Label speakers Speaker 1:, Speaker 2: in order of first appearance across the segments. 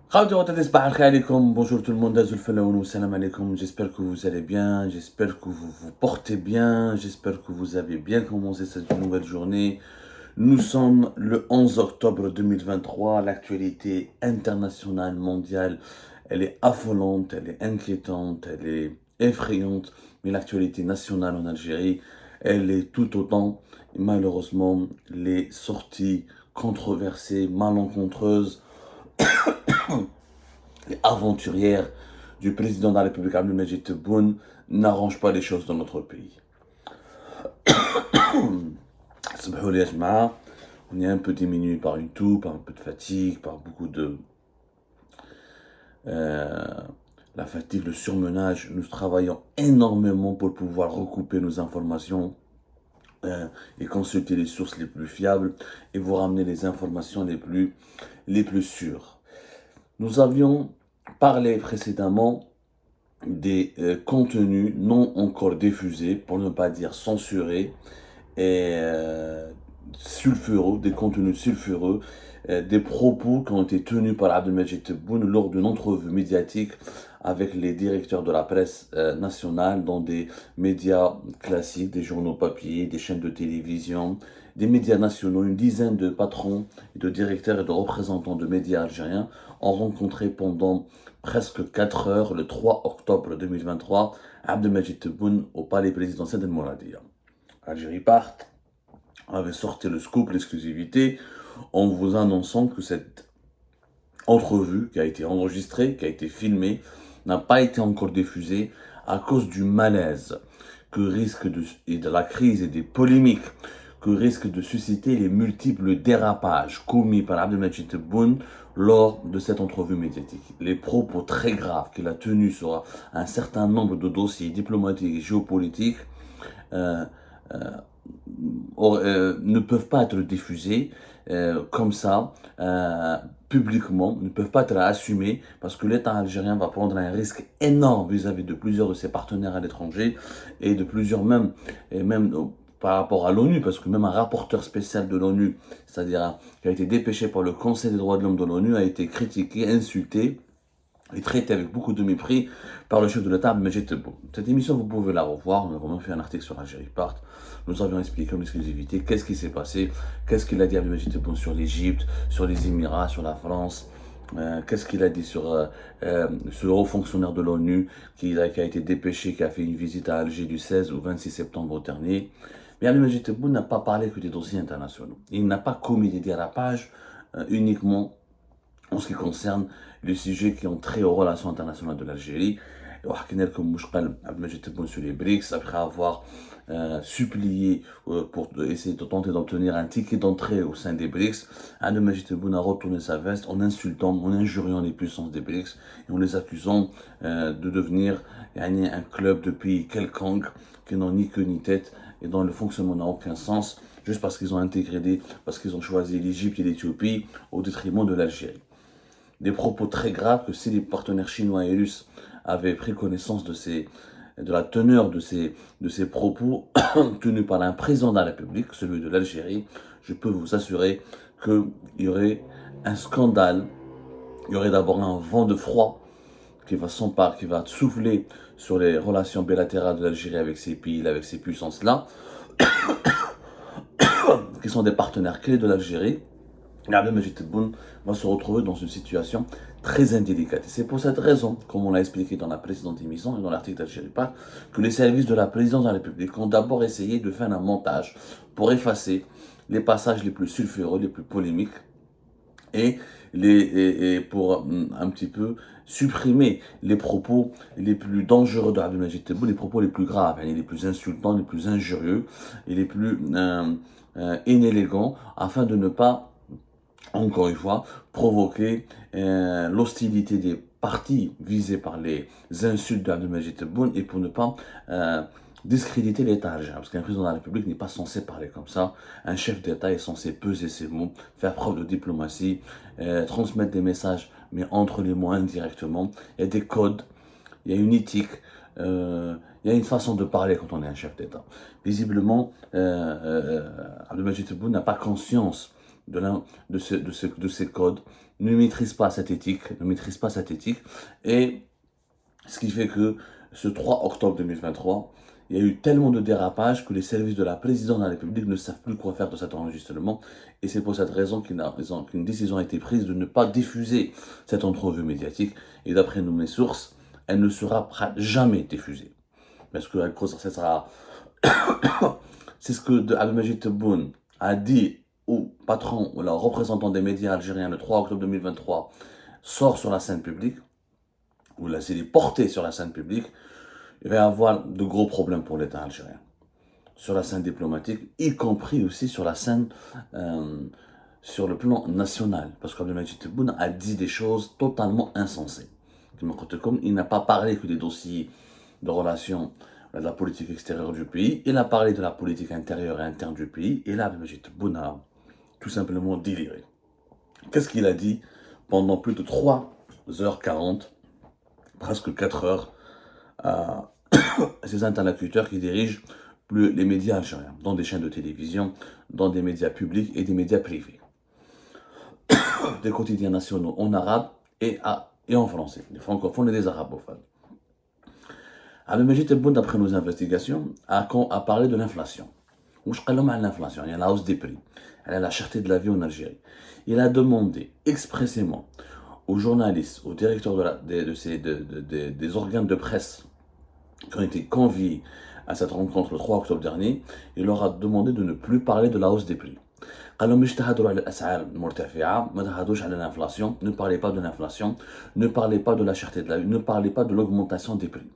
Speaker 1: Bonjour tout le monde, salam alaikum. J'espère que vous allez bien, j'espère que vous vous portez bien, j'espère que vous avez bien commencé cette nouvelle journée. Nous sommes le 11 octobre 2023, l'actualité internationale, mondiale, elle est affolante, elle est inquiétante, elle est effrayante, mais l'actualité nationale en Algérie, elle est tout autant. Et malheureusement, les sorties controversées, malencontreuses, et aventurière du président de la République Abdelmajid Tebboune n'arrange pas les choses dans notre pays. On est un peu diminué par une toux, par un peu de fatigue, par beaucoup de... euh, la fatigue, le surmenage. Nous travaillons énormément pour pouvoir recouper nos informations et consulter les sources les plus fiables et vous ramener les informations les plus sûres. Nous avions parlé précédemment des contenus non encore diffusés, pour ne pas dire censurés, et sulfureux, des contenus sulfureux, des propos qui ont été tenus par Abdelmajid Tebboune lors d'une entrevue médiatique avec les directeurs de la presse nationale dans des médias classiques, des journaux papier, des chaînes de télévision, des médias nationaux. Une dizaine de patrons, de directeurs et de représentants de médias algériens ont rencontré pendant presque 4 heures, le 3 octobre 2023, Abdelmajid Tebboune au palais présidentiel de Mouradia. Algérie Part avait sorti le scoop, l'exclusivité, en vous annonçant que cette entrevue qui a été enregistrée, qui a été filmée, n'a pas été encore diffusée à cause du malaise et de la crise et des polémiques que risquent de susciter les multiples dérapages commis par Abdelmajid Tebboune lors de cette entrevue médiatique. Les propos très graves qu'il a tenus sur un certain nombre de dossiers diplomatiques et géopolitiques euh, euh, ne peuvent pas être diffusés comme ça, publiquement, ne peuvent pas être assumés parce que l'État algérien va prendre un risque énorme vis-à-vis de plusieurs de ses partenaires à l'étranger et de plusieurs même, et même par rapport à l'ONU, parce que même un rapporteur spécial de l'ONU, c'est-à-dire qui a été dépêché par le Conseil des droits de l'homme de l'ONU, a été critiqué, insulté et traité avec beaucoup de mépris par le chef de l'État, Majid Tebboune. Cette émission, vous pouvez la revoir. Nous avons même fait un article sur Algérie Part. Nous avions expliqué en exclusivité qu'est-ce qui s'est passé, qu'est-ce qu'il a dit à Majid Tebboune sur l'Égypte, sur les Émirats, sur la France. Qu'est-ce qu'il a dit sur ce haut fonctionnaire de l'ONU qui a été dépêché, qui a fait une visite à Alger du 16 au 26 septembre dernier. Mais Majid Tebboune n'a pas parlé que des dossiers internationaux. Il n'a pas commis des dérapages uniquement en ce qui concerne les sujets qui ont trait aux relations internationales de l'Algérie. Comme Abdelmajid Tebboune sur les BRICS, après avoir supplié pour essayer de tenter d'obtenir un ticket d'entrée au sein des BRICS, Abdelmajid Tebboune a retourné sa veste en insultant, en injuriant les puissances des BRICS et en les accusant de devenir un club de pays quelconque qui n'ont ni queue ni tête et dont le fonctionnement n'a aucun sens, juste parce qu'ils ont parce qu'ils ont choisi l'Égypte et l'Éthiopie au détriment de l'Algérie. Des propos très graves que si les partenaires chinois et russes avaient pris connaissance de la teneur de ces propos tenus par un président de la République, celui de l'Algérie, je peux vous assurer qu'il y aurait un scandale, il y aurait d'abord un vent de froid qui va souffler sur les relations bilatérales de l'Algérie avec ces pays, avec ces puissances-là, qui sont des partenaires clés de l'Algérie. Abdelmajid Tebboune va se retrouver dans une situation très indélicate. Et c'est pour cette raison, comme on l'a expliqué dans la précédente émission et dans l'article d'Algérie Part, que les services de la présidence de la République ont d'abord essayé de faire un montage pour effacer les passages les plus sulfureux, les plus polémiques et pour un petit peu supprimer les propos les plus dangereux de Abdelmajid Tebboune, les propos les plus graves, les plus insultants, les plus injurieux et les plus inélégants, afin de ne pas encore une fois, provoquer l'hostilité des partis visés par les insultes d'Abdelmajid Tebboune et pour ne pas discréditer l'État algérien. Parce qu'un président de la République n'est pas censé parler comme ça. Un chef d'État est censé peser ses mots, faire preuve de diplomatie, transmettre des messages, mais entre les mots indirectement. Il y a des codes, il y a une éthique, il y a une façon de parler quand on est un chef d'État. Visiblement, Abdelmajid Tebboune n'a pas conscience de ces codes, ne maîtrise pas cette éthique, et ce qui fait que ce 3 octobre 2023, il y a eu tellement de dérapages que les services de la présidence de la République ne savent plus quoi faire de cet enregistrement. Et c'est pour cette raison qu'une décision a été prise de ne pas diffuser cette entrevue médiatique. Et d'après mes sources, elle ne sera jamais diffusée. Parce que ça sera... c'est ce que Abdelmadjid Tebboune a dit au patron ou au représentant des médias algériens le 3 octobre 2023, sort sur la scène publique, ou là, s'il est porté sur la scène publique, il va y avoir de gros problèmes pour l'État algérien. Sur la scène diplomatique, y compris aussi sur la scène, sur le plan national. Parce qu'Abdelmadjid Tebboune a dit des choses totalement insensées. Il n'a pas parlé que des dossiers de relations de la politique extérieure du pays, il a parlé de la politique intérieure et interne du pays, et là, Abdelmadjid Tebboune a tout simplement déliré. Qu'est-ce qu'il a dit pendant plus de 3h40, presque 4 heures, à ces interlocuteurs qui dirigent les médias algériens, dans des chaînes de télévision, dans des médias publics et des médias privés. Des quotidiens nationaux en arabe et en français, des francophones et des arabophones. Abdelmadjid Tebboune, d'après nos investigations, a parlé de l'inflation. L'inflation, il y a la hausse des prix, il y a la cherté de la vie en Algérie. Il a demandé expressément aux journalistes, aux directeurs des organes de presse qui ont été conviés à cette rencontre le 3 octobre dernier, il leur a demandé de ne plus parler de la hausse des prix. Ne parlez pas de l'inflation, ne parlez pas de la cherté de la vie, ne parlez pas de l'augmentation des prix.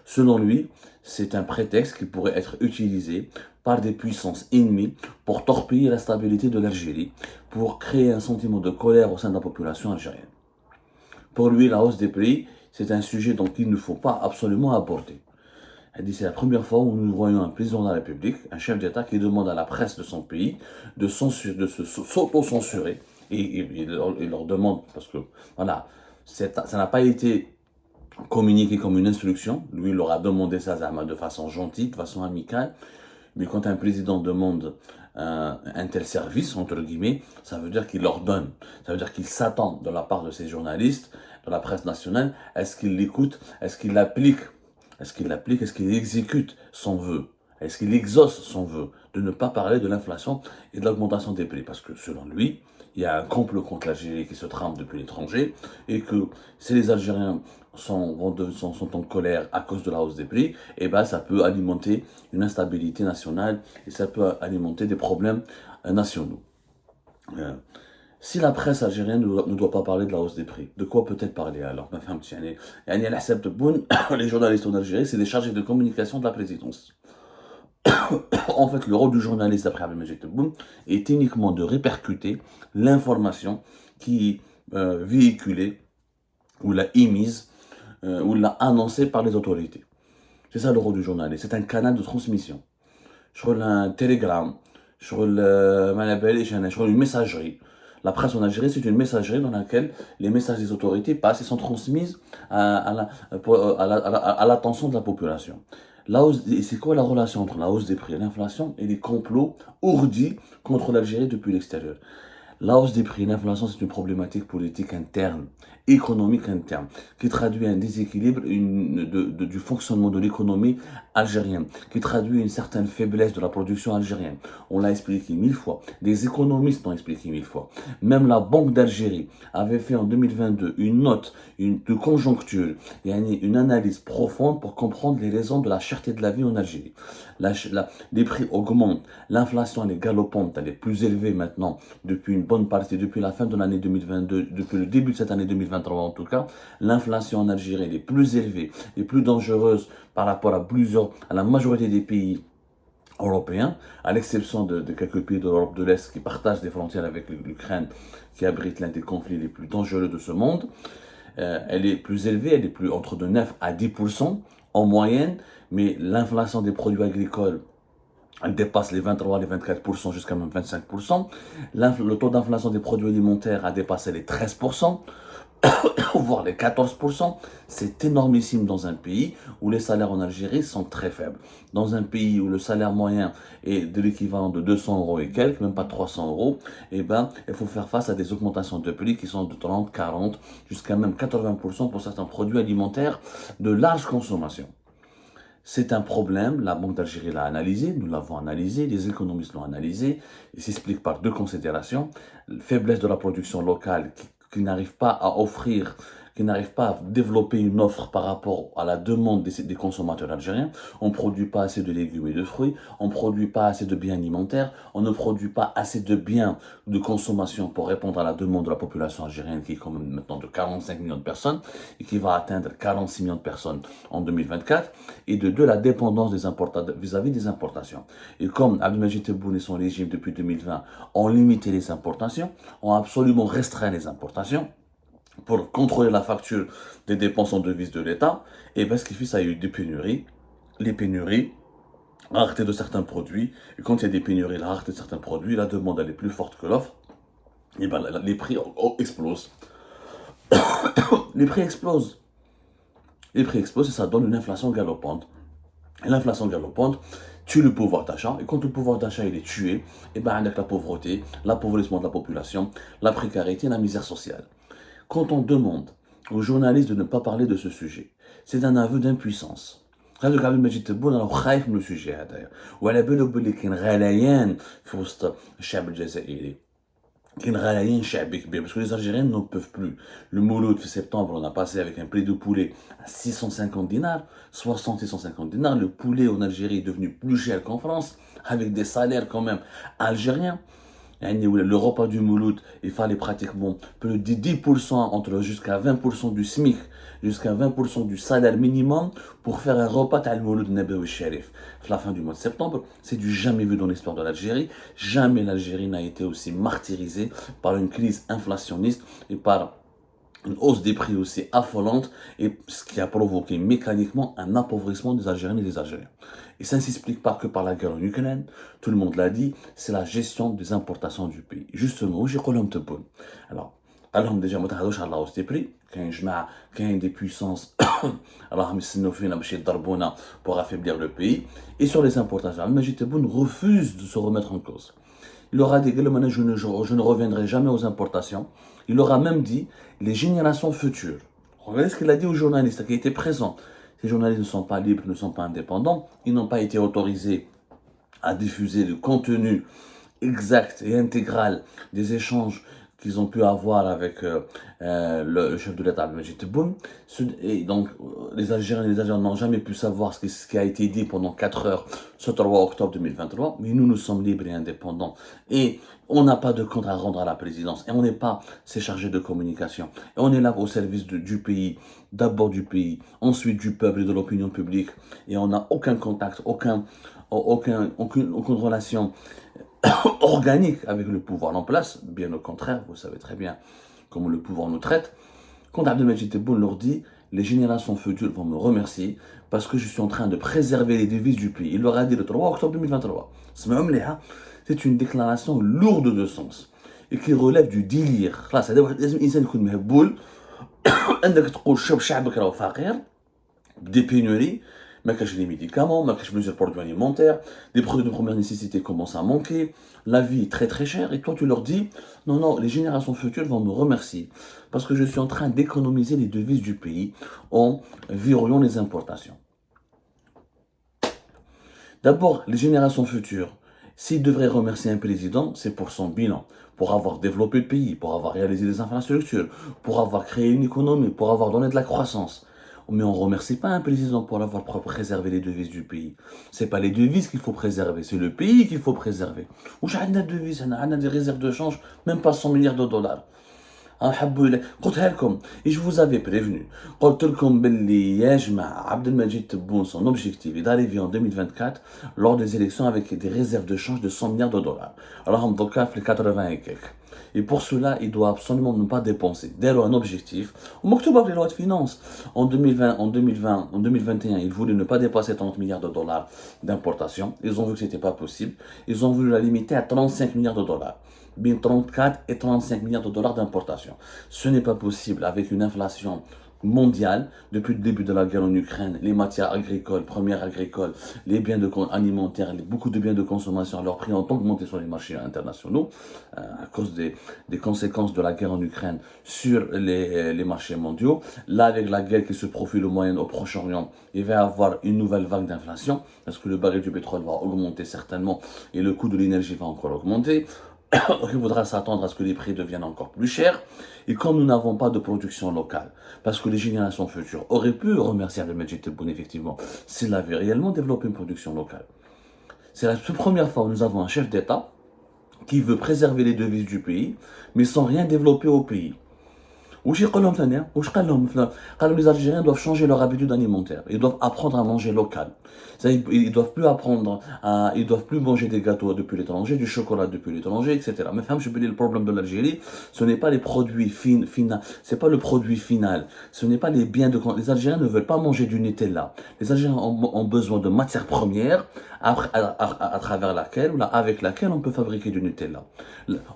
Speaker 1: Selon lui, c'est un prétexte qui pourrait être utilisé par des puissances ennemies pour torpiller la stabilité de l'Algérie, pour créer un sentiment de colère au sein de la population algérienne. Pour lui, la hausse des prix, c'est un sujet dont il ne faut pas absolument aborder. Elle dit c'est la première fois où nous voyons un président de la République, un chef d'État qui demande à la presse de son pays de s'auto-censurer. Et il leur demande, parce que voilà, ça n'a pas été communiqué comme une instruction. Lui, il leur a demandé ça de façon gentille, de façon amicale. Mais quand un président demande un tel service, entre guillemets, ça veut dire qu'il leur donne. Ça veut dire qu'il s'attend de la part de ces journalistes, de la presse nationale, est-ce qu'il l'écoute, est-ce qu'il l'applique, est-ce qu'il exécute son vœu, est-ce qu'il exauce son vœu de ne pas parler de l'inflation et de l'augmentation des prix. Parce que selon lui, il y a un complot contre l'Algérie qui se trame depuis l'étranger et que si les Algériens sont en colère à cause de la hausse des prix, et ben ça peut alimenter une instabilité nationale et ça peut alimenter des problèmes nationaux. Si la presse algérienne ne doit pas parler de la hausse des prix, de quoi peut-elle parler alors? Les journalistes en Algérie, c'est des chargés de communication de la présidence. En fait, le rôle du journaliste, d'après Abdelmadjid Tebboune, est uniquement de répercuter l'information qui est véhiculée, ou la émise, ou la annoncée par les autorités. C'est ça le rôle du journaliste, c'est un canal de transmission. Sur un télégramme, sur une messagerie. La presse en Algérie, c'est une messagerie dans laquelle les messages des autorités passent et sont transmis à l'attention de la population. C'est quoi la relation entre la hausse des prix et l'inflation et les complots ourdis contre l'Algérie depuis l'extérieur? La hausse des prix et l'inflation, c'est une problématique politique interne, économique interne, qui traduit un déséquilibre du fonctionnement de l'économie algérienne, qui traduit une certaine faiblesse de la production algérienne. On l'a expliqué 1000 fois, des économistes l'ont expliqué 1000 fois. Même la Banque d'Algérie avait fait en 2022 une note de conjoncture, une analyse profonde pour comprendre les raisons de la cherté de la vie en Algérie. Les prix augmentent, l'inflation elle est galopante, elle est plus élevée maintenant depuis une bonne partie, depuis la fin de l'année 2022, depuis le début de cette année 2023 en tout cas. L'inflation en Algérie elle est plus élevée et plus dangereuse par rapport à la majorité des pays européens, à l'exception de quelques pays de l'Europe de l'Est qui partagent des frontières avec l'Ukraine, qui abrite l'un des conflits les plus dangereux de ce monde. Elle est plus élevée, elle est plus entre de 9 à 10% en moyenne, mais l'inflation des produits agricoles Elle dépasse les 23, les 24%, jusqu'à même 25%. Le taux d'inflation des produits alimentaires a dépassé les 13%, voire les 14%. C'est énormissime dans un pays où les salaires en Algérie sont très faibles. Dans un pays où le salaire moyen est de l'équivalent de 200 euros et quelques, même pas 300 euros, eh ben, il faut faire face à des augmentations de prix qui sont de 30, 40, jusqu'à même 80% pour certains produits alimentaires de large consommation. C'est un problème, la Banque d'Algérie l'a analysé, nous l'avons analysé, les économistes l'ont analysé, il s'explique par deux considérations, la faiblesse de la production locale qui n'arrive pas à offrir, qui n'arrive pas à développer une offre par rapport à la demande des consommateurs algériens. On ne produit pas assez de légumes et de fruits, on ne produit pas assez de biens alimentaires, on ne produit pas assez de biens de consommation pour répondre à la demande de la population algérienne qui est quand même maintenant de 45 millions de personnes et qui va atteindre 46 millions de personnes en 2024. Et de deux, la dépendance des importateurs vis-à-vis des importations. Et comme Abdelmadjid Tebboune et son régime depuis 2020 ont limité les importations, ont absolument restreint les importations, pour contrôler la facture des dépenses en devises de l'État, et bien ce qui fait, ça a eu des pénuries. Les pénuries, la rareté de certains produits, et quand il y a des pénuries, la rareté de certains produits, la demande elle est plus forte que l'offre, et ben les prix explosent. Les prix explosent. Les prix explosent et ça donne une inflation galopante. Et l'inflation galopante tue le pouvoir d'achat, et quand le pouvoir d'achat il est tué, et ben avec la pauvreté, l'appauvrissement de la population, la précarité, la misère sociale. Quand on demande aux journalistes de ne pas parler de ce sujet, c'est un aveu d'impuissance. هذا قاعد المجيد تبون راه خايف من السوجي هذايا وعلى بالو بلي كاين غليان في وسط الشعب الجزائري كاين غليان شعبي كبير parce que les Algériens n'en peuvent plus. Le Mouloud في septembre on a passé avec un prix de poulet à 650 dinars, 60-650 dinars. Le poulet en Algérie est devenu plus cher qu'en France avec des salaires quand même algériens. Le repas du Mouloud, il fallait pratiquement plus de 10%, entre jusqu'à 20% du SMIC, jusqu'à 20% du salaire minimum pour faire un repas à Mouloud Nabawi Sharif. À la fin du mois de septembre, c'est du jamais vu dans l'histoire de l'Algérie. Jamais l'Algérie n'a été aussi martyrisée par une crise inflationniste et par une hausse des prix aussi affolante, et ce qui a provoqué mécaniquement un appauvrissement des Algériennes et des Algériens. Et ça ne s'explique pas que par la guerre en Ukraine, tout le monde l'a dit, c'est la gestion des importations du pays. Justement, j'ai colombe te bonne. Alors, alors déjà, moi, t'as à la hausse des prix, quand des puissances, alors, pour affaiblir le pays, et sur les importations, Majid Tebboune refuse de se remettre en cause. Il aura dit, je ne reviendrai jamais aux importations. Il aura même dit, les générations futures. Regardez ce qu'il a dit aux journalistes qui étaient présents. Ces journalistes ne sont pas libres, ne sont pas indépendants. Ils n'ont pas été autorisés à diffuser le contenu exact et intégral des échanges qu'ils ont pu avoir avec le chef de l'État, Majid Tebboune. Et donc, les Algériens n'ont jamais pu savoir ce qui a été dit pendant 4 heures ce 3 octobre 2023. Mais nous sommes libres et indépendants. Et on n'a pas de compte à rendre à la présidence. Et on n'est pas ses chargés de communication. Et on est là au service du pays, d'abord du pays, ensuite du peuple et de l'opinion publique. Et on n'a aucun contact, aucune relation organique avec le pouvoir en place, bien au contraire, vous savez très bien comment le pouvoir nous traite. Quand Abdelmadjid Tebboune leur dit, les générations futures vont me remercier parce que je suis en train de préserver les devises du pays. Il leur a dit le 3 octobre 2023. C'est une déclaration lourde de sens et qui relève du délire. Là, c'est لازم يكون مهبول عندك تقول شعبك راه فقير des pénuries. Mais que les médicaments, mais que plusieurs produits alimentaires, des produits de première nécessité commencent à manquer, la vie est très très chère, et toi tu leur dis, non, les générations futures vont me remercier, parce que je suis en train d'économiser les devises du pays en verrouillant les importations. D'abord, les générations futures, s'ils devraient remercier un président, c'est pour son bilan, pour avoir développé le pays, pour avoir réalisé des infrastructures, pour avoir créé une économie, pour avoir donné de la croissance. Mais on ne remercie pas un président pour avoir préservé les devises du pays. Ce n'est pas les devises qu'il faut préserver, c'est le pays qu'il faut préserver. Où j'ai des devises, on a des réserves de change, même pas 100 milliards de dollars. قلتها لكم et je vous avais prévenu. قلت لكم باللي يا جماعة عبد المجيد تبون son objectif est d'arriver en 2024 lors des élections avec des réserves de change de 100 milliards de dollars. راهم دوكا في 80 et quelques. Et pour cela, il doit absolument ne pas dépenser. D'ailleurs, un objectif. Au Moktoub, les lois de finances. En 2021, ils voulaient ne pas dépasser 30 milliards de dollars d'importation. Ils ont vu que ce n'était pas possible. Ils ont voulu la limiter à 35 milliards de dollars. Bien 34 et 35 milliards de dollars d'importation. Ce n'est pas possible avec une inflation mondiale depuis le début de la guerre en Ukraine, les matières agricoles, premières agricoles, les biens alimentaires, beaucoup de biens de consommation, leurs prix ont augmenté sur les marchés internationaux à cause des conséquences de la guerre en Ukraine sur les marchés mondiaux. Là, avec la guerre qui se profile au Proche-Orient, il va y avoir une nouvelle vague d'inflation parce que le baril du pétrole va augmenter certainement et le coût de l'énergie va encore augmenter. Il faudra s'attendre à ce que les prix deviennent encore plus chers. Et comme nous n'avons pas de production locale, parce que les générations futures auraient pu remercier Abdelmajid Tebboune effectivement s'il avait réellement développé une production locale. C'est la première fois où nous avons un chef d'État qui veut préserver les devises du pays, mais sans rien développer au pays. Les Algériens doivent changer leur habitude alimentaire. Ils doivent apprendre à manger local. Ils doivent plus manger des gâteaux depuis l'étranger, du chocolat depuis l'étranger, etc. Mais le problème de l'Algérie, ce n'est pas les produits finaux, c'est pas le produit final. Ce n'est pas les biens de. Les Algériens ne veulent pas manger du Nutella. Les Algériens ont besoin de matières premières à travers laquelle ou avec laquelle on peut fabriquer du Nutella.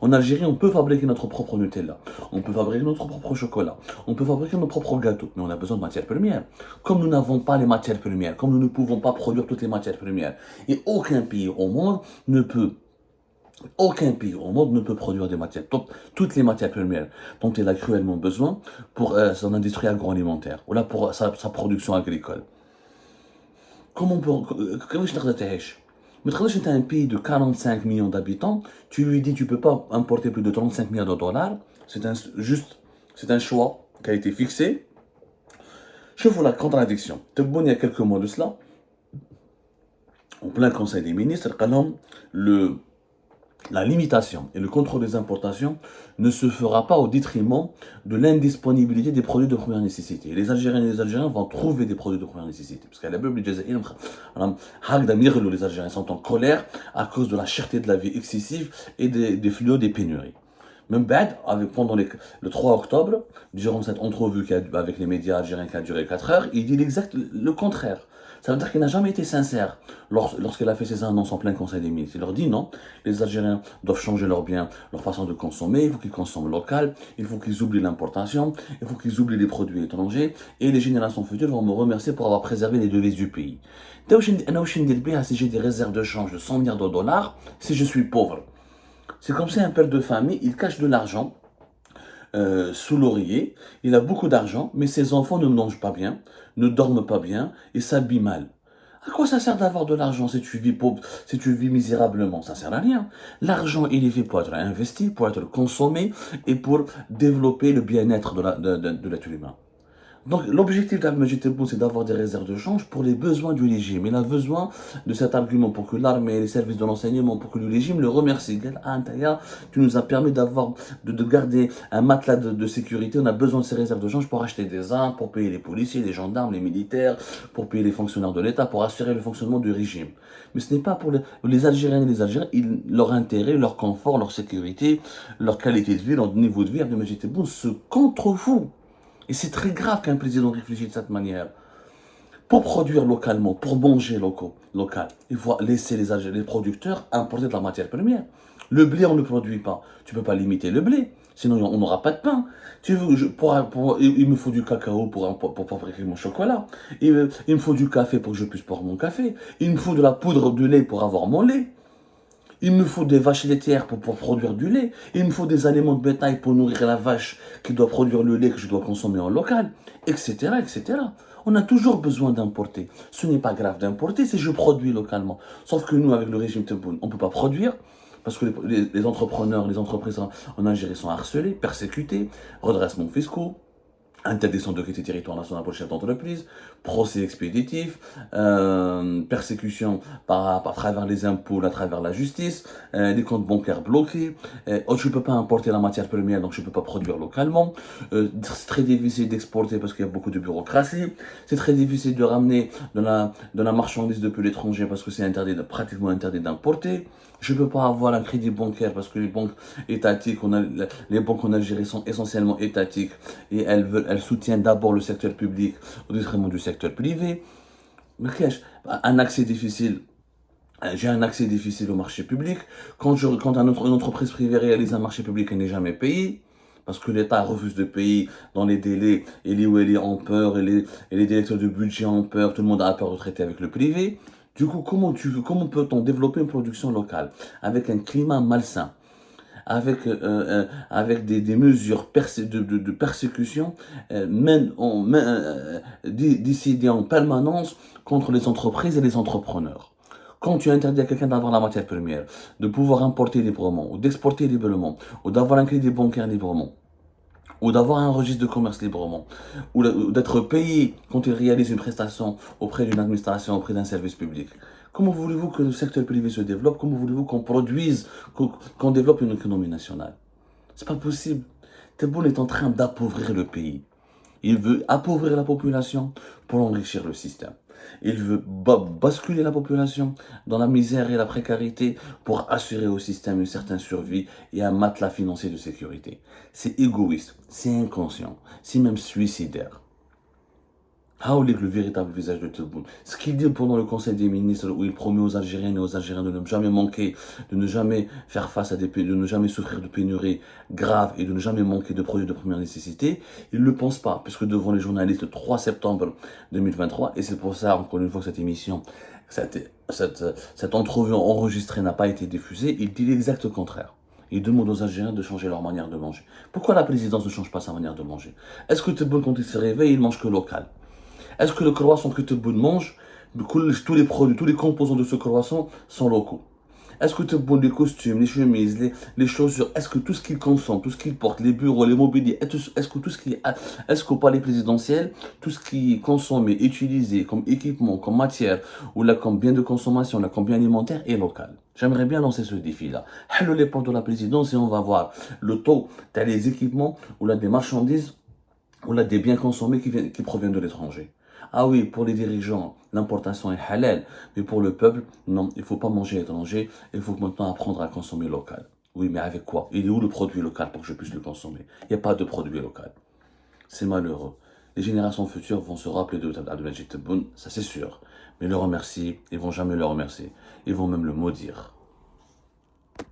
Speaker 1: En Algérie, on peut fabriquer notre propre Nutella. On peut fabriquer notre propre chocolat. On peut fabriquer nos propres gâteaux. Mais on a besoin de matières premières. Comme nous n'avons pas les matières premières, comme nous ne pouvons pas produire toutes les matières premières, et aucun pays au monde ne peut produire toutes les matières premières dont il a cruellement besoin pour son industrie agroalimentaire ou là pour sa production agricole. Comment mais tu es un pays de 45 millions d'habitants, tu lui dis tu peux pas importer plus de 35 milliards de dollars, c'est un choix qui a été fixé. Je vois la contradiction. Il y a quelques mois de cela, en plein conseil des ministres, la limitation et le contrôle des importations ne se fera pas au détriment de l'indisponibilité des produits de première nécessité. Les Algériens et les Algériens vont trouver des produits de première nécessité. Parce qu'à la les Algériens sont en colère à cause de la cherté de la vie excessive et des fléaux des pénuries. Même pendant le 3 octobre, durant cette entrevue avec les médias algériens qui a duré 4 heures, il dit le contraire. Ça veut dire qu'il n'a jamais été sincère lorsqu'il a fait ses annonces en plein conseil des ministres. Il leur dit non, les Algériens doivent changer leurs biens, leur façon de consommer, il faut qu'ils consomment local, il faut qu'ils oublient l'importation, il faut qu'ils oublient les produits étrangers, et les générations futures vont me remercier pour avoir préservé les devises du pays. Si j'ai des réserves de change de 100 milliards de dollars, si je suis pauvre. C'est comme si un père de famille, il cache de l'argent sous l'oreiller, il a beaucoup d'argent, mais ses enfants ne mangent pas bien, ne dorment pas bien et s'habillent mal. À quoi ça sert d'avoir de l'argent si tu vis pauvre, si tu vis misérablement? Ça sert à rien. L'argent, il est fait pour être investi, pour être consommé et pour développer le bien-être de l'être humain. Donc l'objectif d'Abdelmajid Tebboune, c'est d'avoir des réserves de change pour les besoins du régime. Il a besoin de cet argument pour que l'armée et les services de l'enseignement, pour que le régime le remercie. Tu nous as permis de garder un matelas de sécurité. On a besoin de ces réserves de change pour acheter des armes, pour payer les policiers, les gendarmes, les militaires, pour payer les fonctionnaires de l'État, pour assurer le fonctionnement du régime. Mais ce n'est pas pour les Algériens et les Algériens, leur intérêt, leur confort, leur sécurité, leur qualité de vie, leur niveau de vie. Abdelmajid Tebboune se contrefout. Et c'est très grave qu'un président réfléchisse de cette manière. Pour produire localement, pour manger local, il faut laisser les producteurs importer de la matière première. Le blé, on ne le produit pas. Tu ne peux pas limiter le blé, sinon on n'aura pas de pain. Il me faut du cacao pour fabriquer mon chocolat. Il me faut du café pour que je puisse boire mon café. Il me faut de la poudre de lait pour avoir mon lait. Il me faut des vaches laitières pour produire du lait. Il me faut des aliments de bétail pour nourrir la vache qui doit produire le lait que je dois consommer en local, etc., etc. On a toujours besoin d'importer. Ce n'est pas grave d'importer si je produis localement. Sauf que nous, avec le régime Tebboune, on ne peut pas produire parce que les entrepreneurs, les entreprises en Algérie sont harcelés, persécutés, redressements fiscaux, interdiction de quitter le territoire national pour le chef d'entreprise, procès expéditif, persécution à travers les impôts, à travers la justice, les comptes bancaires bloqués, je ne peux pas importer la matière première, donc je ne peux pas produire localement, c'est très difficile d'exporter parce qu'il y a beaucoup de bureaucratie, c'est très difficile de ramener de la marchandise depuis l'étranger parce que c'est interdit, pratiquement interdit d'importer. Je ne peux pas avoir un crédit bancaire parce que les banques étatiques, les banques en Algérie sont essentiellement étatiques et elles soutiennent d'abord le secteur public au détriment du secteur privé. Mais un accès difficile. J'ai un accès difficile au marché public. Quand une entreprise privée réalise un marché public, elle n'est jamais payée. Parce que l'État refuse de payer dans les délais, et les OLI ont peur, et les directeurs de budget ont peur, tout le monde a peur de traiter avec le privé. Du coup, comment peut-on développer une production locale avec un climat malsain, avec des mesures de persécution décidées en permanence contre les entreprises et les entrepreneurs. Quand tu interdis à quelqu'un d'avoir la matière première, de pouvoir importer librement, ou d'exporter librement, ou d'avoir un crédit bancaire librement, ou d'avoir un registre de commerce librement, ou d'être payé quand il réalise une prestation auprès d'une administration, auprès d'un service public. Comment voulez-vous que le secteur privé se développe? Comment voulez-vous qu'on produise, qu'on développe une économie nationale? C'est pas possible. Tebboune est en train d'appauvrir le pays. Il veut appauvrir la population pour enrichir le système. Il veut basculer la population dans la misère et la précarité pour assurer au système une certaine survie et un matelas financier de sécurité. C'est égoïste, c'est inconscient, c'est même suicidaire. Haolik, le véritable visage de Tebboune. Ce qu'il dit pendant le Conseil des ministres où il promet aux Algériennes et aux Algériens de ne jamais manquer, de ne jamais faire face à de ne jamais souffrir de pénuries graves et de ne jamais manquer de produits de première nécessité, il ne le pense pas, puisque devant les journalistes le 3 septembre 2023, et c'est pour ça, encore une fois, que cette émission, cette entrevue enregistrée n'a pas été diffusée, il dit l'exact contraire. Il demande aux Algériens de changer leur manière de manger. Pourquoi la présidence ne change pas sa manière de manger? Est-ce que Tebboune, quand il se réveille, il mange que local? Est-ce que le croissant que Tebboune mange, tous les produits, tous les composants de ce croissant sont locaux? Est-ce que Tebboune, les costumes, les chemises, les chaussures, est-ce que tout ce qu'il consomme, tout ce qu'il porte, les bureaux, les mobiliers, est-ce qu'au palais présidentiel, tout ce qui est consommé, utilisé comme équipement, comme matière, ou là comme bien de consommation, là comme bien alimentaire, est local? J'aimerais bien lancer ce défi-là. Hello les portes de la présidence et on va voir le taux des équipements ou là des marchandises ou là des biens consommés qui proviennent de l'étranger. Ah oui, pour les dirigeants, l'importation est halal, mais pour le peuple, non, il ne faut pas manger étranger, il faut maintenant apprendre à consommer local. Oui, mais avec quoi? Il est où le produit local pour que je puisse le consommer? Il n'y a pas de produit local. C'est malheureux. Les générations futures vont se rappeler de Abdelmajid Tebboune, ça c'est sûr. Mais le remercier, ils vont jamais le remercier. Ils vont même le maudire.